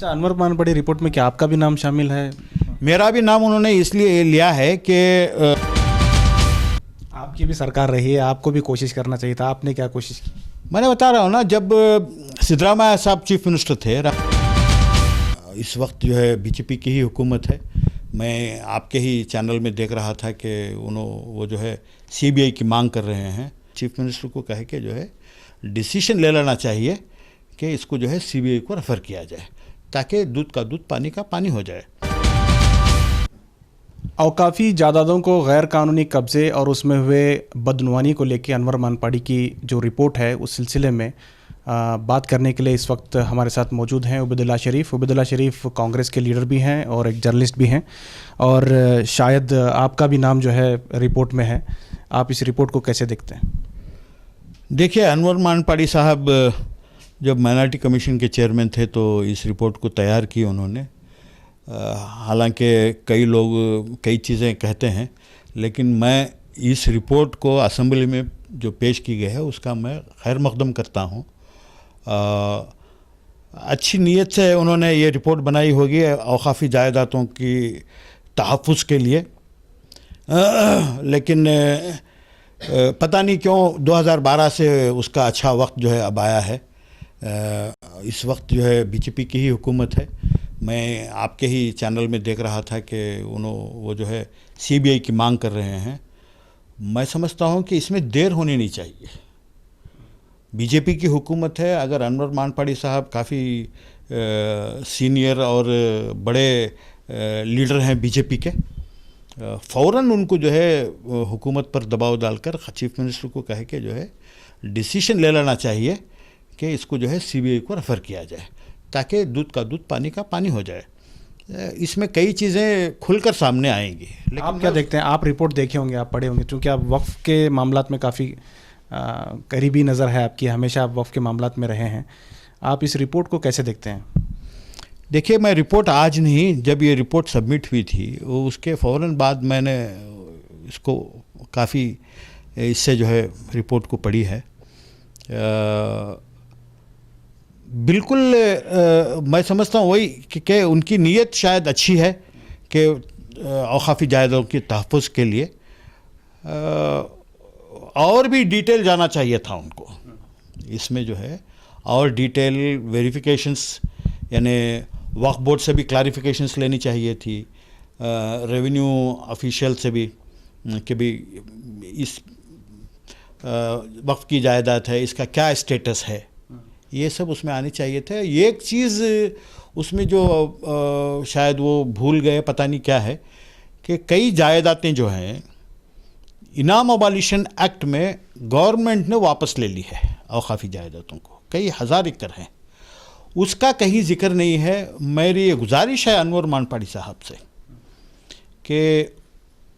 अच्छा, अनवर मानपड़ी रिपोर्ट में क्या आपका भी नाम शामिल है? मेरा भी नाम उन्होंने इसलिए लिया है कि आपकी भी सरकार रही है, आपको भी कोशिश करना चाहिए था, आपने क्या कोशिश की? मैंने बता रहा हूँ ना, जब सिद्धरामैया साहब चीफ मिनिस्टर थे, इस वक्त जो है बीजेपी की ही हुकूमत है। मैं आपके ही चैनल में देख रहा था कि वो जो है सीबीआई की मांग कर रहे हैं। चीफ मिनिस्टर को कहे कि जो है डिसीजन ले लेना चाहिए कि इसको जो है सीबीआई को रेफ़र किया जाए, ताकि दूध का दूध पानी का पानी हो जाए। औकाफ़ी जायदादों को गैर कानूनी कब्ज़े और उसमें हुए बदनुवानी को लेकर अनवर मानपड़ी की जो रिपोर्ट है, उस सिलसिले में बात करने के लिए इस वक्त हमारे साथ मौजूद हैं उबैदुल्लाह शरीफ। उबैदुल्लाह शरीफ कांग्रेस के लीडर भी हैं और एक जर्नलिस्ट भी हैं, और शायद आपका भी नाम जो है रिपोर्ट में है। आप इस रिपोर्ट को कैसे देखते हैं? देखिए, अनवर मानपड़ी साहब जब माइनॉरिटी कमीशन के चेयरमैन थे तो इस रिपोर्ट को तैयार की उन्होंने। हालांकि कई लोग कई चीज़ें कहते हैं, लेकिन मैं इस रिपोर्ट को असेंबली में जो पेश की गई है उसका मैं खैर मकदम करता हूँ। अच्छी नीयत से उन्होंने ये रिपोर्ट बनाई होगी औकाफ़ी जायदादों की तहफ़्फ़ुज़ के लिए, लेकिन पता नहीं क्यों 2012 से उसका अच्छा वक्त जो है अब आया है। इस वक्त जो है बीजेपी की ही हुकूमत है। मैं आपके ही चैनल में देख रहा था कि वो जो है सीबीआई की मांग कर रहे हैं। मैं समझता हूं कि इसमें देर होनी नहीं चाहिए। बीजेपी की हुकूमत है, अगर अनवर मानपड़ी साहब काफ़ी सीनियर और बड़े लीडर हैं बीजेपी के, फ़ौरन उनको जो है हुकूमत पर दबाव डालकर चीफ मिनिस्टर को कहे कि जो है डिसीजन ले लेना चाहिए कि इसको जो है सीबीआई को रेफ़र किया जाए, ताकि दूध का दूध पानी का पानी हो जाए। इसमें कई चीज़ें खुलकर सामने आएंगी। लेकिन आप क्या देखते हैं? आप रिपोर्ट देखे होंगे, आप पढ़े होंगे, क्योंकि आप वक्फ के मामलात में काफ़ी करीबी नज़र है आपकी, हमेशा आप वक्फ के मामलात में रहे हैं। आप इस रिपोर्ट को कैसे देखते हैं? देखिए, मैं रिपोर्ट आज नहीं, जब ये रिपोर्ट सबमिट हुई थी वो उसके फ़ौरन बाद मैंने इसको काफ़ी इससे जो है रिपोर्ट को पढ़ी है। बिल्कुल मैं समझता हूँ वही कि उनकी नीयत शायद अच्छी है कि औकाफ़ी जायदादों की तहफ़्फ़ुज़ के लिए और भी डिटेल जाना चाहिए था उनको। इसमें जो है और डिटेल वेरिफिकेशंस, यानी वक्फ बोर्ड से भी क्लैरिफिकेशंस लेनी चाहिए थी, रेवेन्यू ऑफिशियल से भी कि भी इस वक्फ की जायदाद है, इसका क्या स्टेटस है, ये सब उसमें आनी चाहिए थे। ये एक चीज़ उसमें जो शायद वो भूल गए, पता नहीं क्या है, कि कई जायदादें जो हैं इनाम अबॉलिशन एक्ट में गवर्नमेंट ने वापस ले ली है। औकाफ़ी जायदादों को कई हज़ार एकड़ हैं, उसका कहीं जिक्र नहीं है। मेरी ये गुजारिश है अनवर मानपड़ी साहब से कि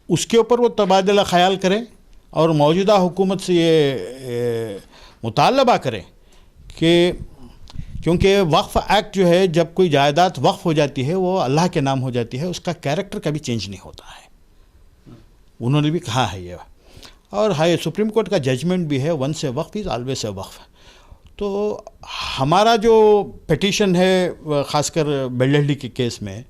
उसके ऊपर वो तबादला ख्याल करें और मौजूदा हुकूमत से ये मुतालबा करें कि, क्योंकि वक्फ एक्ट जो है, जब कोई जायदाद वक्फ हो जाती है वो अल्लाह के नाम हो जाती है, उसका कैरेक्टर कभी चेंज नहीं होता है। उन्होंने भी कहा है ये, और हाई सुप्रीम कोर्ट का जजमेंट भी है, once a waqf is always a waqf. तो हमारा जो पिटीशन है, ख़ासकर बेल्लहल्ली के केस में,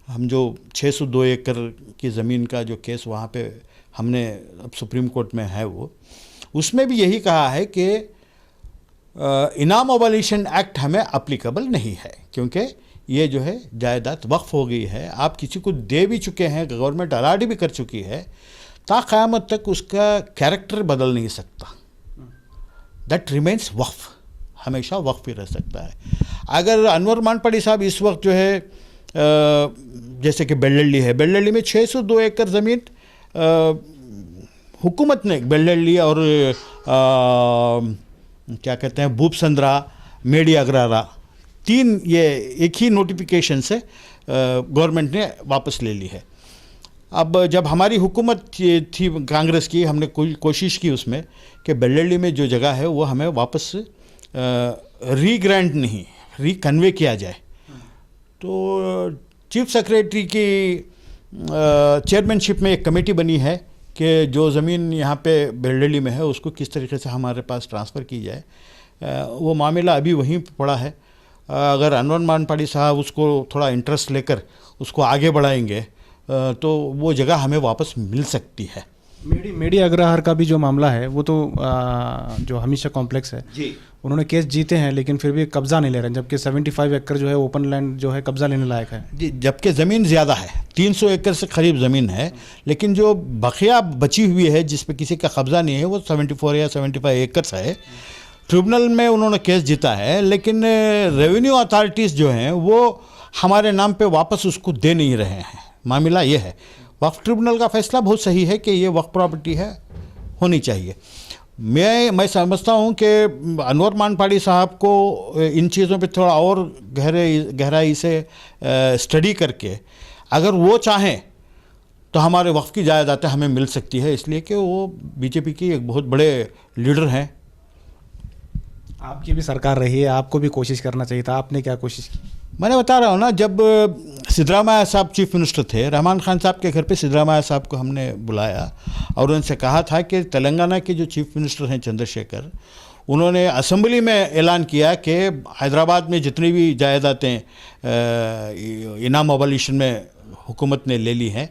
हम जो 602 एकड़ की ज़मीन का जो केस वहाँ पे हमने अब सुप्रीम कोर्ट में है, वो उसमें भी यही कहा है कि इनाम अबॉलिशन एक्ट हमें अप्लीकेबल नहीं है, क्योंकि ये जो है जायदाद वक्फ हो गई है, आप किसी को दे भी चुके हैं, गवर्नमेंट अलाट भी कर चुकी है, ता क़यामत तक उसका कैरेक्टर बदल नहीं सकता। दैट रिमेंस वक्फ, हमेशा वक्फ ही रह सकता है। अगर अनवर मानपड़ी साहब इस वक्त जो है जैसे कि बेल्लहल्ली है, बेल्लहल्ली में 602 एकड़ ज़मीन हुकूमत ने, बेल्लहल्ली और क्या कहते हैं, भूपसंद्रा, मेडी अग्रारा, 3 ये एक ही नोटिफिकेशन से गवर्नमेंट ने वापस ले ली है। अब जब हमारी हुकूमत थी कांग्रेस की, हमने कोई कोशिश की उसमें कि बेल्लहल्ली में जो जगह है वो हमें वापस रीग्रांट नहीं, रिकन्वे किया जाए। तो चीफ सेक्रेटरी की चेयरमैनशिप में एक कमेटी बनी है कि जो ज़मीन यहाँ पे बेल्लहल्ली में है उसको किस तरीके से हमारे पास ट्रांसफ़र की जाए। वो मामला अभी वहीं पड़ा है। अगर अनवर मान पड़ी साहब उसको थोड़ा इंटरेस्ट लेकर उसको आगे बढ़ाएंगे तो वो जगह हमें वापस मिल सकती है। मेडी अग्रहार का भी जो मामला है वो तो जो हमीशा कॉम्प्लेक्स है जी, उन्होंने केस जीते हैं लेकिन फिर भी कब्जा नहीं ले रहे हैं, जबकि 75 एकड़ जो है ओपन लैंड जो है कब्जा लेने लायक है। जी, जबकि ज़मीन ज़्यादा है, 300 एकड़ से करीब ज़मीन है, लेकिन जो बखिया बची हुई है जिस पे किसी का कब्जा नहीं है वो 74 या 75 एकड़ है। ट्रिब्यूनल में उन्होंने केस जीता है, लेकिन रेवेन्यू अथॉरिटीज़ जो हैं वो हमारे नाम पे वापस उसको दे नहीं रहे हैं। मामला ये है, वक्फ ट्रिब्यूनल का फैसला बहुत सही है कि ये वक्फ प्रॉपर्टी है, होनी चाहिए। मैं समझता हूँ कि अनवर मान पड़ी साहब को इन चीज़ों पे थोड़ा और गहराई से स्टडी करके अगर वो चाहें तो हमारे वक्फ की जायदादें हमें मिल सकती है, इसलिए कि वो बीजेपी की एक बहुत बड़े लीडर हैं। आपकी भी सरकार रही है, आपको भी कोशिश करना चाहिए था, आपने क्या कोशिश की? मैंने बता रहा हूँ ना, जब सिद्धरामैया साहब चीफ मिनिस्टर थे, रहमान खान साहब के घर पे सिद्धरामैया साहब को हमने बुलाया और उनसे कहा था कि तेलंगाना के जो चीफ मिनिस्टर हैं चंद्रशेखर, उन्होंने असेंबली में ऐलान किया कि हैदराबाद में जितनी भी जायदादें इनाम अबॉलिशन में हुकूमत ने ले ली हैं,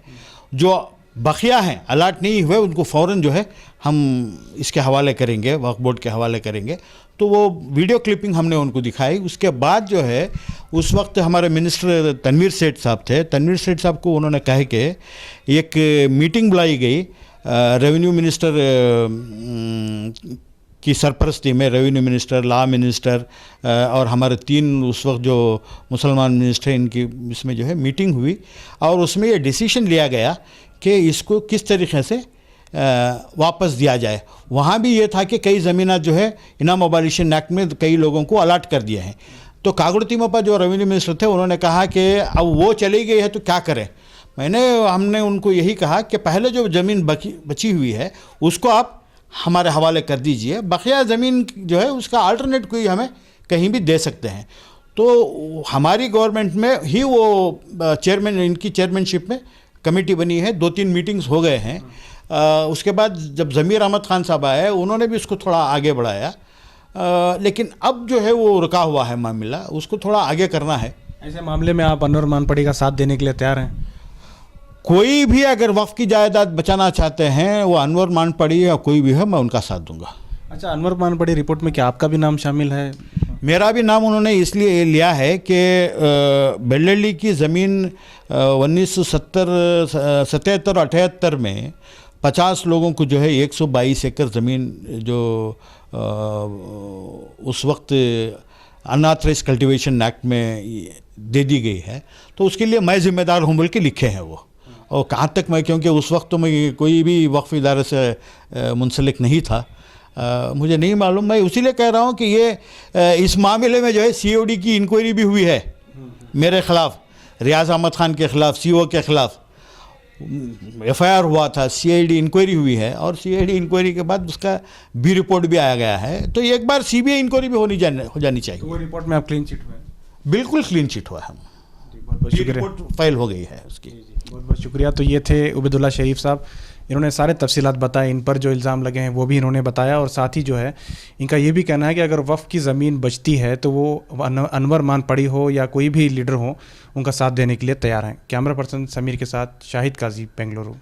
जो बखिया हैं अलाट नहीं हुए उनको फ़ौरन जो है हम इसके हवाले करेंगे, वक्फ बोर्ड के हवाले करेंगे। तो वो वीडियो क्लिपिंग हमने उनको दिखाई। उसके बाद जो है उस वक्त हमारे मिनिस्टर तनवीर सेठ साहब थे, तनवीर सेठ साहब को उन्होंने कहा कि एक मीटिंग बुलाई गई रेवेन्यू मिनिस्टर की सरपरस्ती में, रेवेन्यू मिनिस्टर, लॉ मिनिस्टर और हमारे 3 उस वक्त जो मुसलमान मिनिस्टर, इनकी इसमें जो है मीटिंग हुई और उसमें ये डिसीजन लिया गया कि इसको किस तरीके से वापस दिया जाए। वहाँ भी ये था कि कई ज़मीनात जो है इनाम अबॉलिशन एक्ट में कई लोगों को अलाट कर दिए हैं। तो कागड़तीमप्पा जो रेवेन्यू मिनिस्टर थे उन्होंने कहा कि अब वो चली गई है तो क्या करें। हमने उनको यही कहा कि पहले जो ज़मीन बची हुई है उसको आप हमारे हवाले कर दीजिए, बकिया ज़मीन जो है उसका अल्टरनेट कोई हमें कहीं भी दे सकते हैं। तो हमारी गवर्नमेंट में ही वो चेयरमैन, इनकी चेयरमैनशिप में कमेटी बनी है, 2-3 मीटिंग्स हो गए हैं। उसके बाद जब ज़मीर अहमद खान साहब आए उन्होंने भी उसको थोड़ा आगे बढ़ाया, लेकिन अब जो है वो रुका हुआ है मामला, उसको थोड़ा आगे करना है। ऐसे मामले में आप अनवर मानपड़ी का साथ देने के लिए तैयार हैं? कोई भी अगर वक्फ की जायदाद बचाना चाहते हैं, वो अनवर मानपड़ी या कोई भी है, मैं उनका साथ दूंगा। अच्छा, अनवर मानपड़ी रिपोर्ट में क्या आपका भी नाम शामिल है? मेरा भी नाम उन्होंने इसलिए लिया है कि बेल्लडी की ज़मीन 1977 और 78 में 50 लोगों को जो है 122 एकड़ ज़मीन जो उस वक्त अनऑथराइज्ड कल्टीवेशन एक्ट में दे दी गई है, तो उसके लिए मैं ज़िम्मेदार हूँ बोल के लिखे हैं वो। और कहाँ तक मैं, क्योंकि उस वक्त तो मैं कोई भी वक्फ इदारे से मुंसलिक नहीं था, मुझे नहीं मालूम। मैं इसीलिए कह रहा हूँ कि ये इस मामले में जो है COD की इंक्वायरी भी हुई है मेरे ख़िलाफ़, रियाज अहमद ख़ान के ख़िलाफ़, CO के ख़िलाफ़ FIR हुआ था, CID इंक्वायरी हुई है और CID इंक्वायरी के बाद उसका भी रिपोर्ट भी आया गया है। तो एक बार CBI इंक्वायरी भी हो जानी चाहिए। तो वो रिपोर्ट में आप क्लीन चिट हुए? बिल्कुल क्लीन चिट हुआ है, हम बहुत शुक्रिया, रिपोर्ट फाइल हो गई है उसकी। बहुत बहुत शुक्रिया। तो ये थे उबैदुल्ला शरीफ साहब, इन्होंने सारे तफसीलात बताए, इन पर जो इल्ज़ाम लगे हैं वो भी इन्होंने बताया, और साथ ही जो है इनका ये भी कहना है कि अगर वफ़ की ज़मीन बचती है तो वो अनवर मान पड़ी हो या कोई भी लीडर हो, उनका साथ देने के लिए तैयार हैं। कैमरा पर्सन समीर के साथ शाहिद काजी, बेंगलुरु।